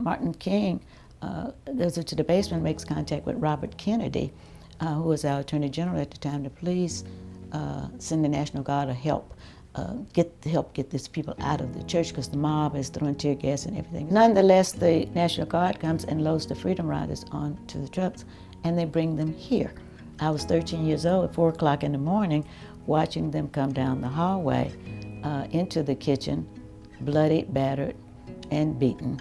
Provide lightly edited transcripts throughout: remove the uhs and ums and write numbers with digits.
Martin King goes into the basement, makes contact with Robert Kennedy, who was our Attorney General at the time, to please send the National Guard to help get these people out of the church because the mob is throwing tear gas and everything. Nonetheless, the National Guard comes and loads the Freedom Riders onto the trucks, and they bring them here. I was 13 years old at 4 o'clock in the morning, watching them come down the hallway into the kitchen, bloodied, battered, and beaten.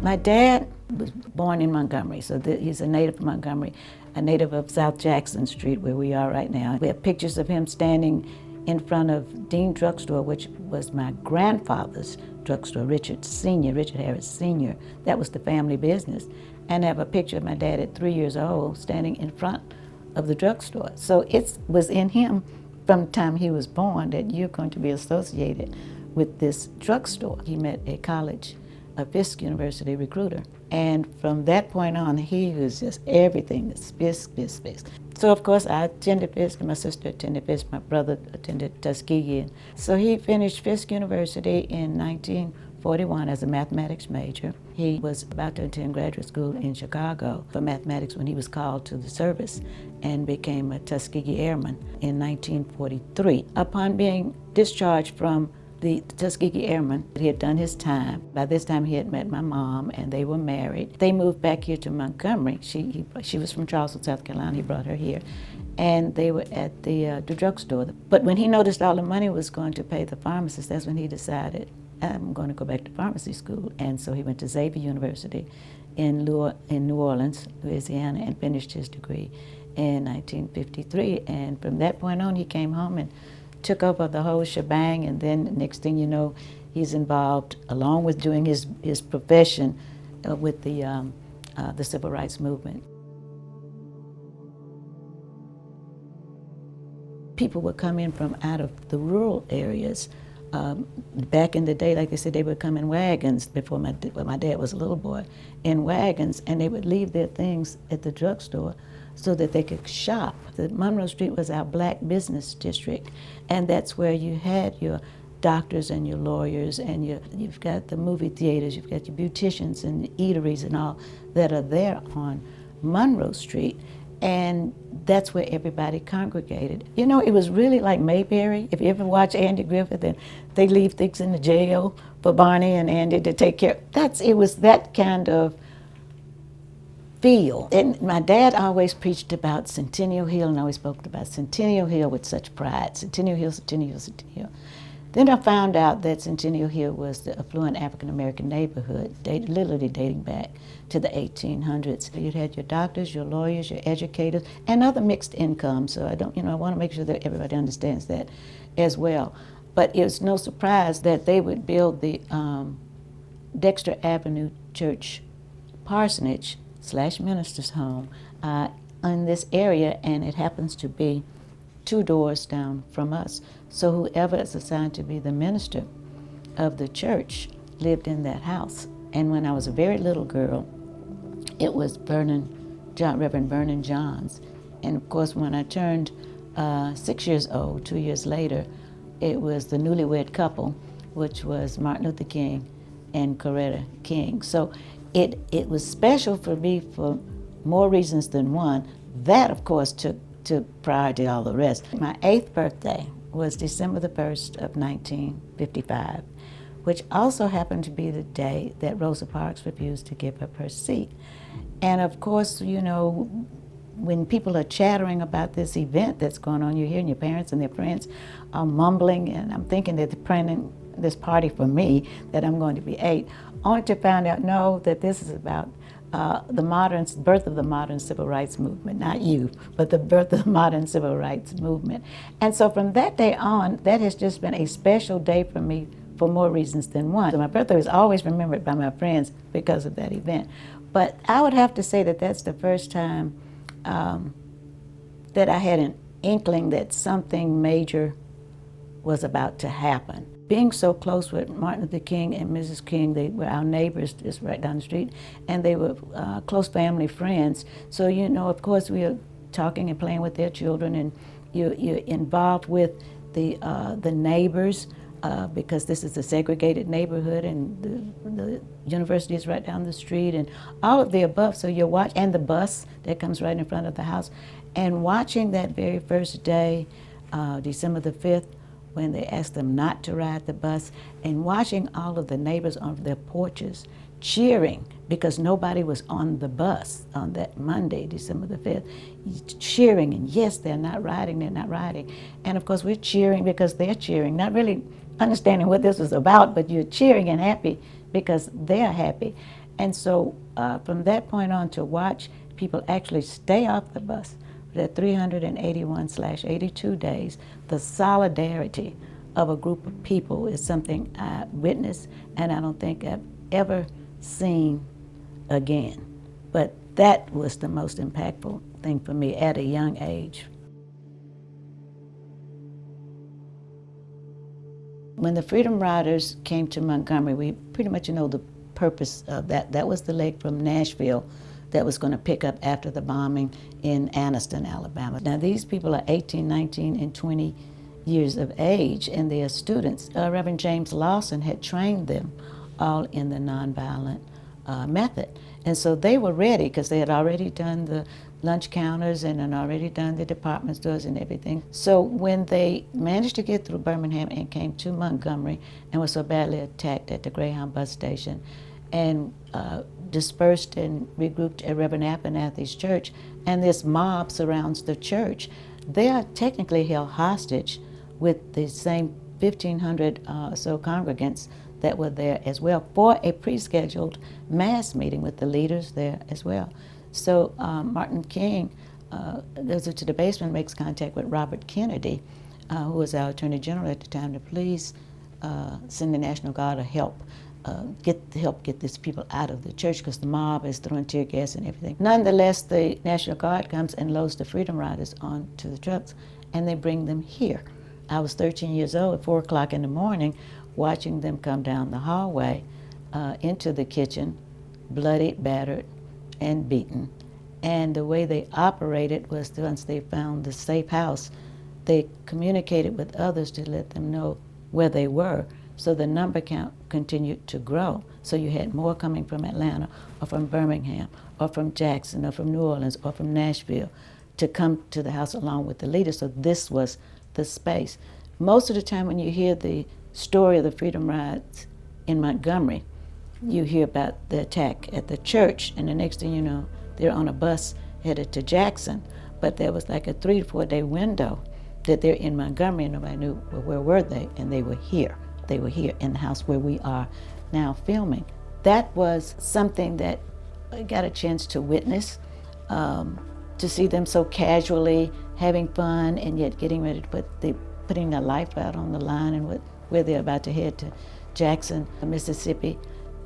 My dad was born in Montgomery, so he's a native of Montgomery, a native of South Jackson Street, where we are right now. We have pictures of him standing in front of Dean Drugstore, which was my grandfather's drugstore, Richard Harris Sr. That was the family business. And I have a picture of my dad at 3 years old standing in front of the drugstore. So it was in him from the time he was born that you're going to be associated with this drugstore. He met a Fisk University recruiter. And from that point on, he was just everything, Fisk. So of course I attended Fisk, and my sister attended Fisk, my brother attended Tuskegee. So he finished Fisk University in 1941 as a mathematics major. He was about to attend graduate school in Chicago for mathematics when he was called to the service and became a Tuskegee Airman in 1943. Upon being discharged from the Tuskegee Airman, he had done his time. By this time he had met my mom and they were married. They moved back here to Montgomery. She was from Charleston, South Carolina. He brought her here. And they were at the drugstore. But when he noticed all the money was going to pay the pharmacist, that's when he decided, I'm going to go back to pharmacy school. And so he went to Xavier University in New Orleans, Louisiana, and finished his degree in 1953. And from that point on, he came home and took over the whole shebang, and then next thing you know, he's involved, along with doing his profession, with the civil rights movement. People would come in from out of the rural areas. Back in the day, like I said, they would come in wagons before my dad was a little boy, in wagons, and they would leave their things at the drugstore so that they could shop. The Monroe Street was our black business district, and that's where you had your doctors and your lawyers, and you've got the movie theaters, you've got your beauticians and eateries and all that are there on Monroe Street, and that's where everybody congregated. You know, it was really like Mayberry. If you ever watch Andy Griffith, and they leave things in the jail for Barney and Andy to take care of. It was that kind of feel. And my dad always preached about Centennial Hill, and always spoke about Centennial Hill with such pride. Centennial Hill, Centennial Hill, Centennial Hill. Then I found out that Centennial Hill was the affluent African-American neighborhood, literally dating back to the 1800s. You had your doctors, your lawyers, your educators, and other mixed income. So I want to make sure that everybody understands that as well. But it was no surprise that they would build the Dexter Avenue Church parsonage / minister's home in this area, and it happens to be 2 doors down from us. So whoever is assigned to be the minister of the church lived in that house. And when I was a very little girl, it was Reverend Vernon Johns. And of course, when I turned 6 years old, 2 years later, it was the newlywed couple, which was Martin Luther King and Coretta King. So it was special for me for more reasons than one. That, of course, took priority to all the rest. My 8th birthday was December the 1st of 1955, which also happened to be the day that Rosa Parks refused to give up her seat. And of course, you know, when people are chattering about this event that's going on, you're hearing your parents and their friends are mumbling, and I'm thinking that they're planning this party for me, that I'm going to be 8, only to find out, no, that this is about the birth of the modern civil rights movement, not you, but the birth of the modern civil rights movement. And so from that day on, that has just been a special day for me for more reasons than one. So my birthday was always remembered by my friends because of that event. But I would have to say that that's the first time that I had an inkling that something major was about to happen. Being so close with Martin Luther King and Mrs. King, they were our neighbors just right down the street, and they were close family friends. So, you know, of course, we were talking and playing with their children, and you're involved with the neighbors, because this is a segregated neighborhood and the university is right down the street and all of the above. So you watch, and the bus that comes right in front of the house. And watching that very first day, December the 5th, when they asked them not to ride the bus, and watching all of the neighbors on their porches cheering because nobody was on the bus on that Monday, December the 5th, cheering, and yes, they're not riding. And of course, we're cheering because they're cheering, not really understanding what this was about, but you're cheering and happy because they're happy. And so from that point on, to watch people actually stay off the bus for that 381/82 days, the solidarity of a group of people is something I witnessed, and I don't think I've ever seen again. But that was the most impactful thing for me at a young age. When the Freedom Riders came to Montgomery, we pretty much know the purpose of that. That was the leg from Nashville that was going to pick up after the bombing in Anniston, Alabama. Now these people are 18, 19, and 20 years of age, and they are students. Reverend James Lawson had trained them all in the nonviolent method. And so they were ready because they had already done the lunch counters and had already done the department stores and everything. So when they managed to get through Birmingham and came to Montgomery and were so badly attacked at the Greyhound bus station and dispersed and regrouped at Reverend Abernathy's church, and this mob surrounds the church, they are technically held hostage with the same 1,500 so congregants that were there as well for a pre-scheduled mass meeting with the leaders there as well. So Martin King goes to the basement, makes contact with Robert Kennedy, who was our Attorney General at the time, to please send the National Guard to help get these people out of the church because the mob is throwing tear gas and everything. Nonetheless, the National Guard comes and loads the Freedom Riders onto the trucks, and they bring them here. I was 13 years old at 4 o'clock in the morning, watching them come down the hallway into the kitchen, bloodied, battered, and beaten. And the way they operated was once they found the safe house, they communicated with others to let them know where they were. So the number count continued to grow. So you had more coming from Atlanta or from Birmingham or from Jackson or from New Orleans or from Nashville to come to the house along with the leaders. So this was the space. Most of the time when you hear the story of the Freedom Rides in Montgomery, you hear about the attack at the church, and the next thing you know, they're on a bus headed to Jackson. But there was like a 3 to 4 day window that they're in Montgomery, and nobody knew, well, where were they? And they were here. They were here in the house where we are now filming. That was something that I got a chance to witness, to see them so casually having fun and yet getting ready to putting their life out on the line and where they're about to head to Jackson, Mississippi.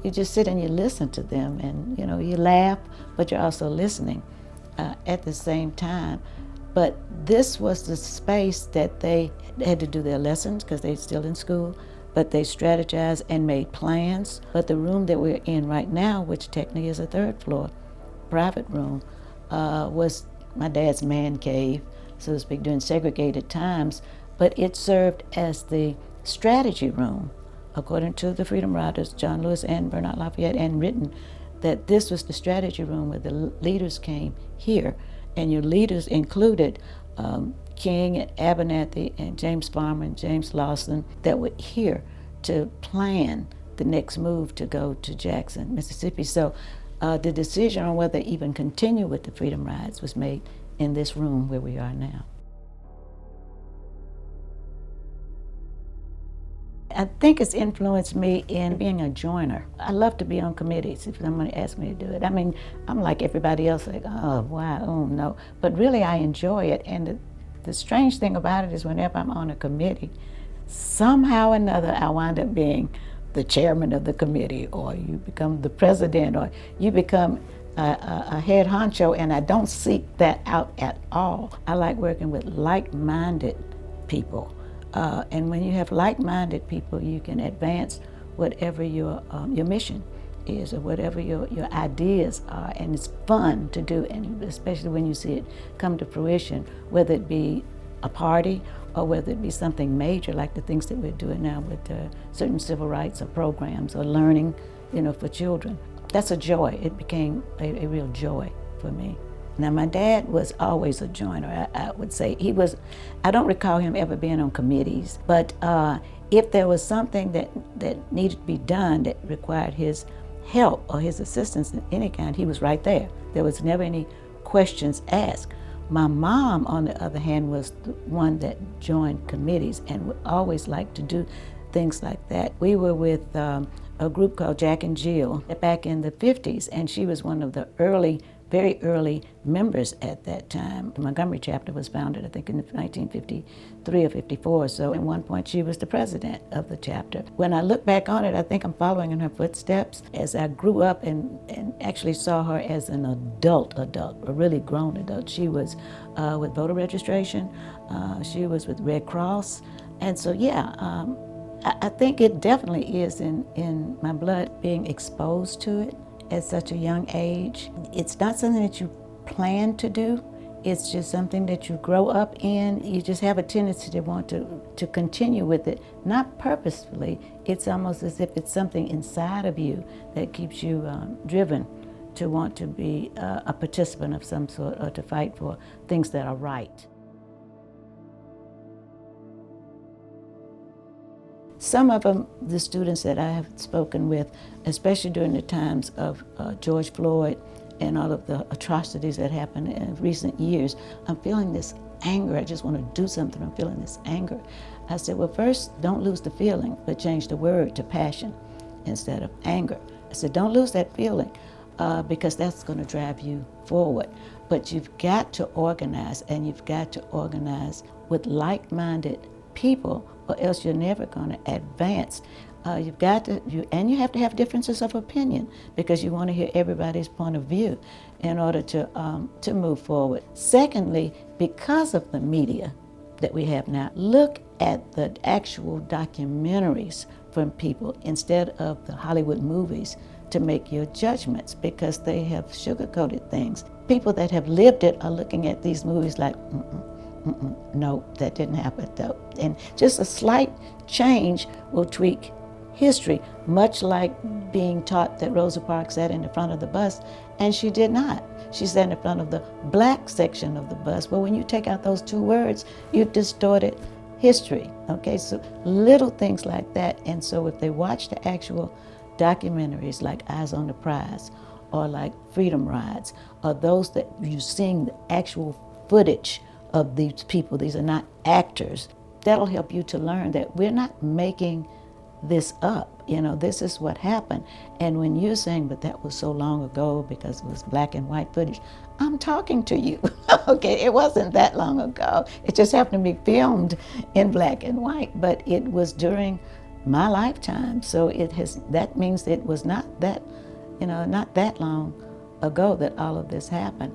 You just sit and you listen to them, and you laugh, but you're also listening at the same time. But this was the space that they had to do their lessons because they're still in school, but they strategized and made plans. But the room that we're in right now, which technically is a 3rd floor private room, was my dad's man cave, so to speak, during segregated times. But it served as the strategy room, according to the Freedom Riders, John Lewis and Bernard Lafayette, and written that this was the strategy room where the leaders came here. And your leaders included King and Abernathy and James Farmer and James Lawson that were here to plan the next move to go to Jackson, Mississippi. So the decision on whether to even continue with the Freedom Rides was made in this room where we are now. I think it's influenced me in being a joiner. I love to be on committees if someone asks me to do it. I mean, I'm like everybody else, like, oh, wow, oh, no. But really, I enjoy it. And the strange thing about it is whenever I'm on a committee, somehow or another, I wind up being the chairman of the committee, or you become the president, or you become a head honcho, and I don't seek that out at all. I like working with like-minded people. And when you have like-minded people, you can advance whatever your mission is, or whatever your ideas are, and it's fun to do, and especially when you see it come to fruition, whether it be a party or whether it be something major like the things that we're doing now with certain civil rights or programs or learning, for children. That's a joy. It became a real joy for me. Now, my dad was always a joiner, I would say. I don't recall him ever being on committees, but if there was something that needed to be done that required his help or his assistance in any kind, he was right there. There was never any questions asked. My mom, on the other hand, was the one that joined committees and would always like to do things like that. We were with a group called Jack and Jill back in the 50s, and she was one of the very early members at that time. The Montgomery chapter was founded, I think, in 1953 or 54, so at one point she was the president of the chapter. When I look back on it, I think I'm following in her footsteps as I grew up and actually saw her as an adult, a really grown adult. She was with voter registration, she was with Red Cross, and so I think it definitely is in my blood, being exposed to it at such a young age. It's not something that you plan to do. It's just something that you grow up in. You just have a tendency to want to continue with it, not purposefully. It's almost as if it's something inside of you that keeps you driven to want to be a participant of some sort or to fight for things that are right. Some of them, the students that I have spoken with, especially during the times of George Floyd and all of the atrocities that happened in recent years, I'm feeling this anger. I just want to do something. I'm feeling this anger. I said, well, first, don't lose the feeling, but change the word to passion instead of anger. I said, don't lose that feeling because that's going to drive you forward. But you've got to organize, and you've got to organize with like-minded people, or else you're never going to advance. You have to have differences of opinion because you want to hear everybody's point of view in order to move forward. Secondly, because of the media that we have now, look at the actual documentaries from people instead of the Hollywood movies to make your judgments, because they have sugarcoated things. People that have lived it are looking at these movies like, no, that didn't happen though. And just a slight change will tweak history, much like being taught that Rosa Parks sat in the front of the bus, and she did not. She sat in the front of the black section of the bus. Well, when you take out those two words, you've distorted history, okay? So little things like that. And so if they watch the actual documentaries like Eyes on the Prize or like Freedom Rides, or those that you're seeing the actual footage of these people, these are not actors, that'll help you to learn that we're not making this up. This is what happened. And when you're saying, but that was so long ago because it was black and white footage, I'm talking to you. Okay, it wasn't that long ago. It just happened to be filmed in black and white, but it was during my lifetime. So that means it was not that long ago that all of this happened.